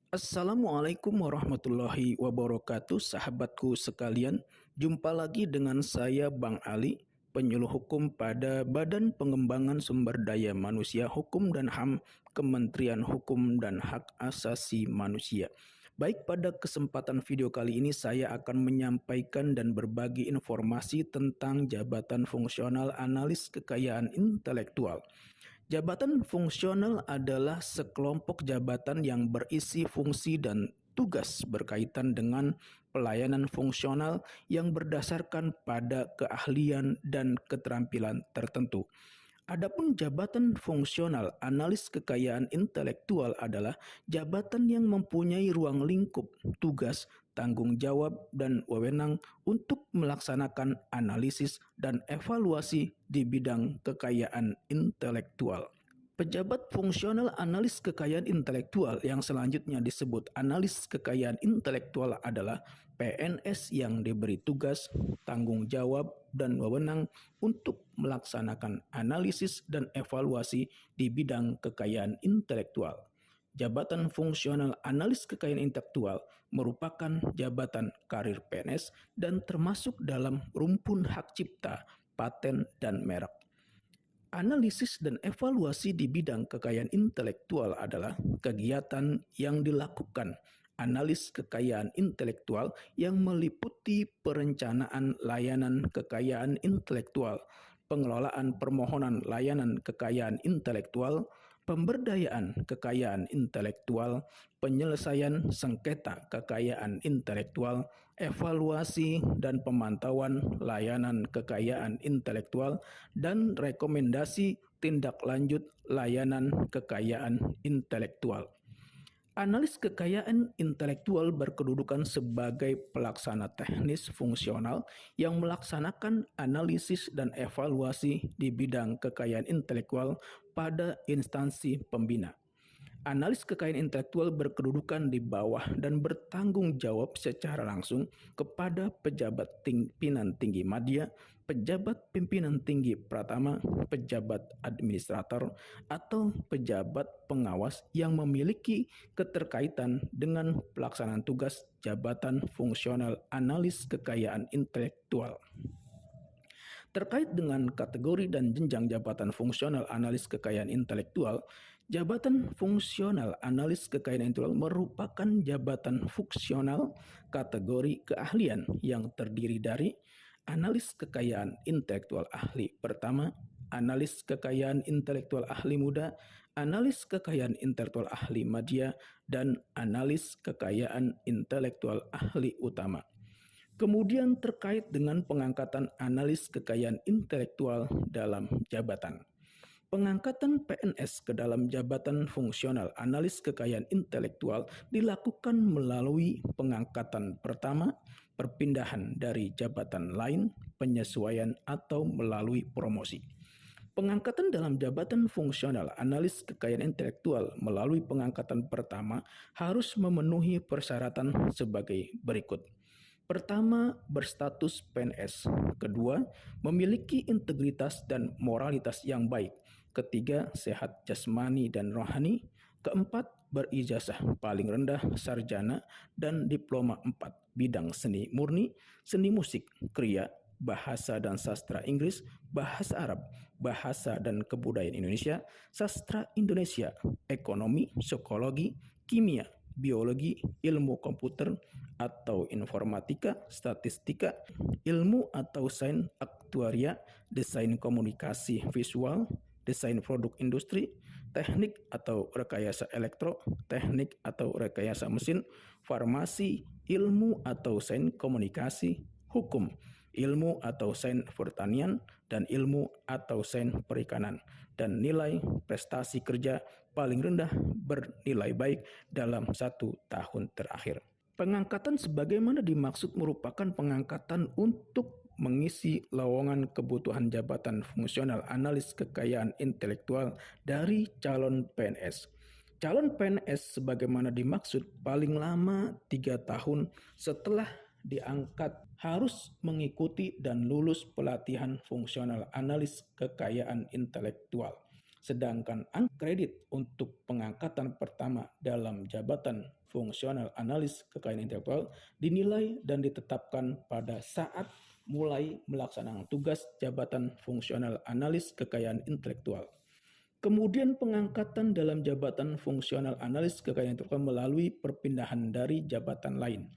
Assalamualaikum warahmatullahi wabarakatuh, sahabatku sekalian. Jumpa lagi dengan saya, Bang Ali, penyuluh hukum pada Badan Pengembangan Sumber Daya Manusia Hukum dan HAM, Kementerian Hukum dan Hak Asasi Manusia. Baik, pada kesempatan video kali ini saya akan menyampaikan dan berbagi informasi tentang jabatan fungsional analis kekayaan intelektual. Jabatan fungsional adalah sekelompok jabatan yang berisi fungsi dan tugas berkaitan dengan pelayanan fungsional yang berdasarkan pada keahlian dan keterampilan tertentu. Adapun jabatan fungsional analis kekayaan intelektual adalah jabatan yang mempunyai ruang lingkup, tugas, tanggung jawab, dan wewenang untuk melaksanakan analisis dan evaluasi di bidang kekayaan intelektual. Pejabat fungsional analis kekayaan intelektual yang selanjutnya disebut analis kekayaan intelektual adalah PNS yang diberi tugas, tanggung jawab, dan wewenang untuk melaksanakan analisis dan evaluasi di bidang kekayaan intelektual. Jabatan fungsional analis kekayaan intelektual merupakan jabatan karir PNS dan termasuk dalam rumpun hak cipta, paten, dan merek. Analisis dan evaluasi di bidang kekayaan intelektual adalah kegiatan yang dilakukan analis kekayaan intelektual yang meliputi perencanaan layanan kekayaan intelektual, pengelolaan permohonan layanan kekayaan intelektual, pemberdayaan kekayaan intelektual, penyelesaian sengketa kekayaan intelektual, evaluasi dan pemantauan layanan kekayaan intelektual, dan rekomendasi tindak lanjut layanan kekayaan intelektual. Analis kekayaan intelektual berkedudukan sebagai pelaksana teknis fungsional yang melaksanakan analisis dan evaluasi di bidang kekayaan intelektual pada instansi pembina. Analis kekayaan intelektual berkedudukan di bawah dan bertanggung jawab secara langsung kepada pejabat pimpinan tinggi madya, pejabat pimpinan tinggi pratama, pejabat administrator, atau pejabat pengawas yang memiliki keterkaitan dengan pelaksanaan tugas jabatan fungsional analis kekayaan intelektual. Terkait dengan kategori dan jenjang jabatan fungsional analis kekayaan intelektual, jabatan fungsional analis kekayaan intelektual merupakan jabatan fungsional kategori keahlian yang terdiri dari analis kekayaan intelektual ahli pertama, analis kekayaan intelektual ahli muda, analis kekayaan intelektual ahli madya, dan analis kekayaan intelektual ahli utama. Kemudian terkait dengan pengangkatan analis kekayaan intelektual dalam jabatan. Pengangkatan PNS ke dalam jabatan fungsional analis kekayaan intelektual dilakukan melalui pengangkatan pertama, perpindahan dari jabatan lain, penyesuaian, atau melalui promosi. Pengangkatan dalam jabatan fungsional analis kekayaan intelektual melalui pengangkatan pertama harus memenuhi persyaratan sebagai berikut. Pertama, berstatus PNS. Kedua, memiliki integritas dan moralitas yang baik. Ketiga, sehat jasmani dan rohani. Keempat, berijazah paling rendah sarjana dan diploma 4 bidang seni murni, seni musik, kriya, bahasa dan sastra Inggris, bahasa Arab, bahasa dan kebudayaan Indonesia, sastra Indonesia, ekonomi, psikologi, kimia, biologi, ilmu komputer atau informatika, statistika, ilmu atau sains aktuaria, desain komunikasi visual, desain produk industri, teknik atau rekayasa elektro, teknik atau rekayasa mesin, farmasi, ilmu atau sains komunikasi, hukum, ilmu atau sains pertanian, dan ilmu atau sains perikanan, dan nilai prestasi kerja paling rendah bernilai baik dalam 1 tahun terakhir. Pengangkatan sebagaimana dimaksud merupakan pengangkatan untuk mengisi lowongan kebutuhan jabatan fungsional analis kekayaan intelektual dari calon PNS. Calon PNS sebagaimana dimaksud paling lama 3 tahun setelah diangkat harus mengikuti dan lulus pelatihan fungsional analis kekayaan intelektual. Sedangkan angka kredit untuk pengangkatan pertama dalam jabatan fungsional analis kekayaan intelektual dinilai dan ditetapkan pada saat mulai melaksanakan tugas jabatan fungsional analis kekayaan intelektual. Kemudian pengangkatan dalam jabatan fungsional analis kekayaan intelektual melalui perpindahan dari jabatan lain.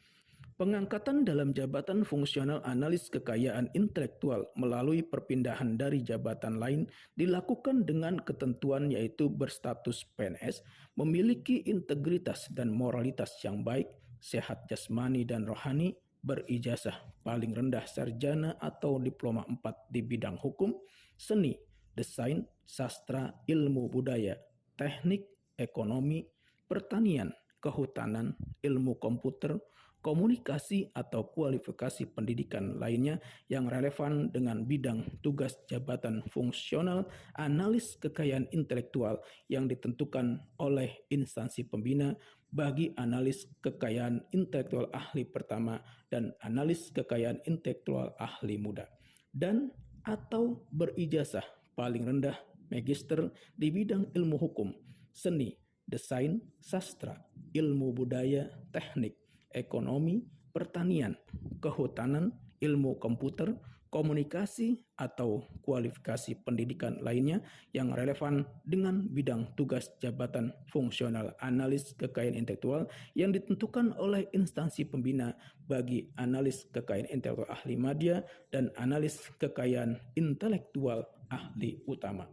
Pengangkatan dalam jabatan fungsional analis kekayaan intelektual melalui perpindahan dari jabatan lain dilakukan dengan ketentuan yaitu berstatus PNS, memiliki integritas dan moralitas yang baik, sehat jasmani dan rohani, berijazah paling rendah sarjana atau diploma 4 di bidang hukum, seni, desain, sastra, ilmu budaya, teknik, ekonomi, pertanian, kehutanan, ilmu komputer, komunikasi atau kualifikasi pendidikan lainnya yang relevan dengan bidang tugas jabatan fungsional analis kekayaan intelektual yang ditentukan oleh instansi pembina bagi analis kekayaan intelektual ahli pertama dan analis kekayaan intelektual ahli muda, dan atau berijazah paling rendah magister di bidang ilmu hukum, seni, desain, sastra, ilmu budaya, teknik, ekonomi, pertanian, kehutanan, ilmu komputer, komunikasi, atau kualifikasi pendidikan lainnya yang relevan dengan bidang tugas jabatan fungsional analis kekayaan intelektual yang ditentukan oleh instansi pembina bagi analis kekayaan intelektual ahli madya dan analis kekayaan intelektual ahli utama.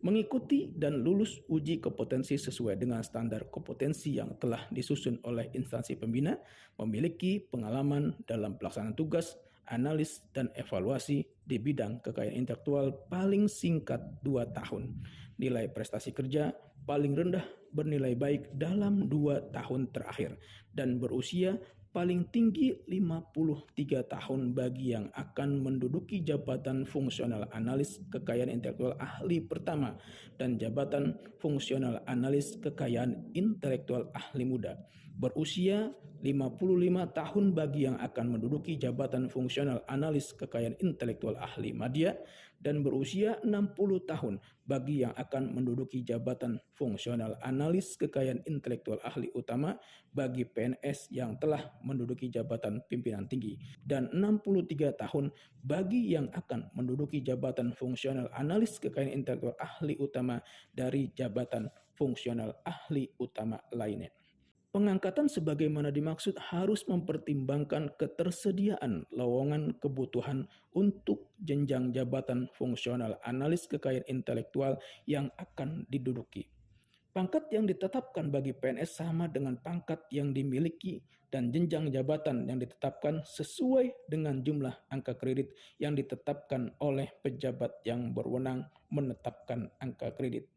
Mengikuti dan lulus uji kompetensi sesuai dengan standar kompetensi yang telah disusun oleh instansi pembina, memiliki pengalaman dalam pelaksanaan tugas, analis, dan evaluasi di bidang kekayaan intelektual paling singkat 2 tahun. Nilai prestasi kerja paling rendah bernilai baik dalam 2 tahun terakhir dan berusia paling tinggi 53 tahun bagi yang akan menduduki jabatan fungsional analis kekayaan intelektual ahli pertama dan jabatan fungsional analis kekayaan intelektual ahli muda. Berusia 55 tahun bagi yang akan menduduki jabatan fungsional analis kekayaan intelektual ahli madya dan berusia 60 tahun bagi yang akan menduduki jabatan fungsional analis kekayaan intelektual ahli utama bagi PNS yang telah menduduki jabatan pimpinan tinggi dan 63 tahun bagi yang akan menduduki jabatan fungsional analis kekayaan intelektual ahli utama dari jabatan fungsional ahli utama lainnya. Pengangkatan sebagaimana dimaksud harus mempertimbangkan ketersediaan lowongan kebutuhan untuk jenjang jabatan fungsional analis kekayaan intelektual yang akan diduduki. Pangkat yang ditetapkan bagi PNS sama dengan pangkat yang dimiliki dan jenjang jabatan yang ditetapkan sesuai dengan jumlah angka kredit yang ditetapkan oleh pejabat yang berwenang menetapkan angka kredit.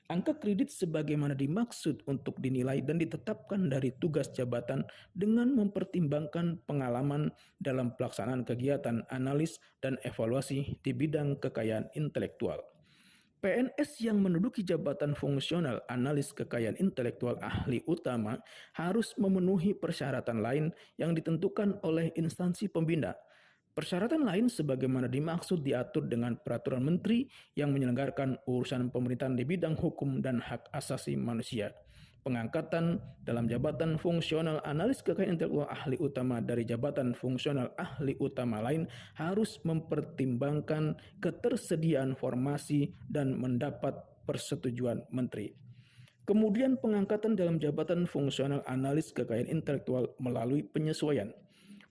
Angka kredit sebagaimana dimaksud untuk dinilai dan ditetapkan dari tugas jabatan dengan mempertimbangkan pengalaman dalam pelaksanaan kegiatan analis dan evaluasi di bidang kekayaan intelektual. PNS yang menduduki jabatan fungsional analis kekayaan intelektual ahli utama harus memenuhi persyaratan lain yang ditentukan oleh instansi pembina. Persyaratan lain sebagaimana dimaksud diatur dengan peraturan menteri yang menyelenggarakan urusan pemerintahan di bidang hukum dan hak asasi manusia. Pengangkatan dalam jabatan fungsional analis kekayaan intelektual ahli utama dari jabatan fungsional ahli utama lain harus mempertimbangkan ketersediaan formasi dan mendapat persetujuan menteri. Kemudian pengangkatan dalam jabatan fungsional analis kekayaan intelektual melalui penyesuaian.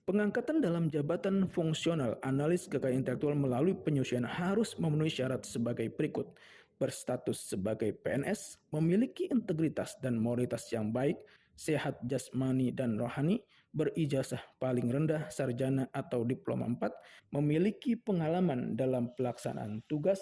Pengangkatan dalam jabatan fungsional analis kekayaan intelektual melalui penyesuaian harus memenuhi syarat sebagai berikut. Berstatus sebagai PNS, memiliki integritas dan moralitas yang baik, sehat jasmani dan rohani, berijazah paling rendah sarjana atau diploma 4, memiliki pengalaman dalam pelaksanaan tugas,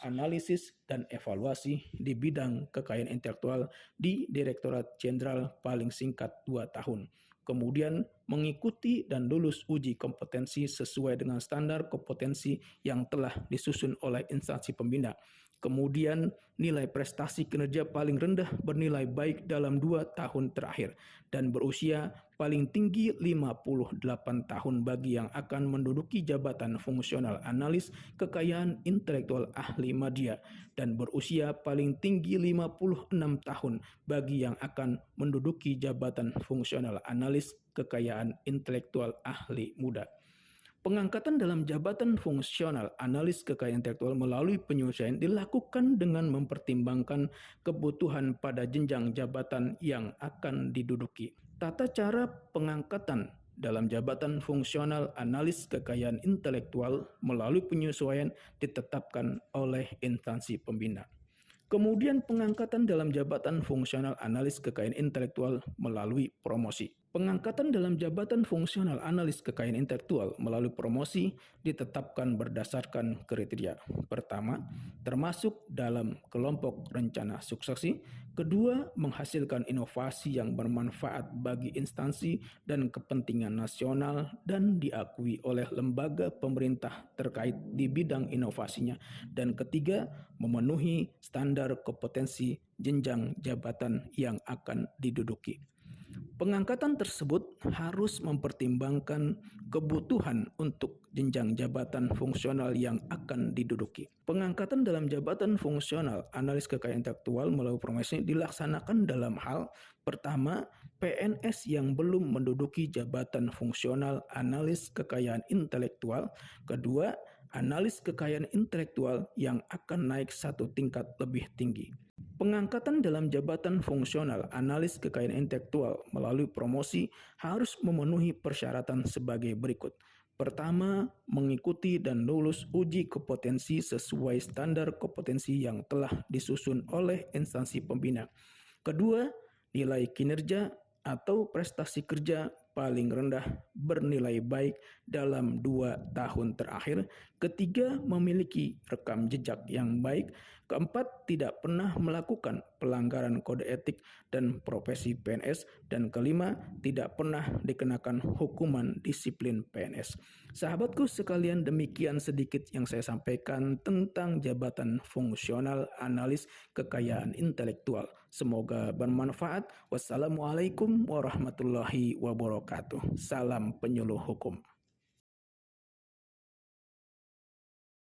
analisis, dan evaluasi di bidang kekayaan intelektual di Direktorat Jenderal paling singkat 2 tahun. Kemudian mengikuti dan lulus uji kompetensi sesuai dengan standar kompetensi yang telah disusun oleh instansi pembina. Kemudian nilai prestasi kinerja paling rendah bernilai baik dalam 2 tahun terakhir dan berusia paling tinggi 58 tahun bagi yang akan menduduki jabatan fungsional analis kekayaan intelektual ahli media dan berusia paling tinggi 56 tahun bagi yang akan menduduki jabatan fungsional analis kekayaan intelektual ahli muda. Pengangkatan dalam jabatan fungsional analis kekayaan intelektual melalui penyesuaian dilakukan dengan mempertimbangkan kebutuhan pada jenjang jabatan yang akan diduduki. Tata cara pengangkatan dalam jabatan fungsional analis kekayaan intelektual melalui penyesuaian ditetapkan oleh instansi pembina. Kemudian pengangkatan dalam jabatan fungsional analis kekayaan intelektual melalui promosi. Pengangkatan dalam jabatan fungsional analis kekayaan intelektual melalui promosi ditetapkan berdasarkan kriteria. Pertama, termasuk dalam kelompok rencana suksesi. Kedua, menghasilkan inovasi yang bermanfaat bagi instansi dan kepentingan nasional dan diakui oleh lembaga pemerintah terkait di bidang inovasinya. Dan ketiga, memenuhi standar kompetensi jenjang jabatan yang akan diduduki. Pengangkatan tersebut harus mempertimbangkan kebutuhan untuk jenjang jabatan fungsional yang akan diduduki. Pengangkatan dalam jabatan fungsional analis kekayaan intelektual melalui promosi dilaksanakan dalam hal pertama, PNS yang belum menduduki jabatan fungsional analis kekayaan intelektual. Kedua, analis kekayaan intelektual yang akan naik satu tingkat lebih tinggi. Pengangkatan dalam jabatan fungsional analis kekayaan intelektual melalui promosi harus memenuhi persyaratan sebagai berikut. Pertama, mengikuti dan lulus uji kompetensi sesuai standar kompetensi yang telah disusun oleh instansi pembina. Kedua, nilai kinerja atau prestasi kerja paling rendah bernilai baik dalam 2 tahun terakhir. Ketiga, memiliki rekam jejak yang baik. Keempat, tidak pernah melakukan pelanggaran kode etik dan profesi PNS. Dan kelima, tidak pernah dikenakan hukuman disiplin PNS. Sahabatku sekalian, demikian sedikit yang saya sampaikan tentang jabatan fungsional analis kekayaan intelektual. Semoga bermanfaat. Wassalamualaikum warahmatullahi wabarakatuh. Salam penyuluh hukum.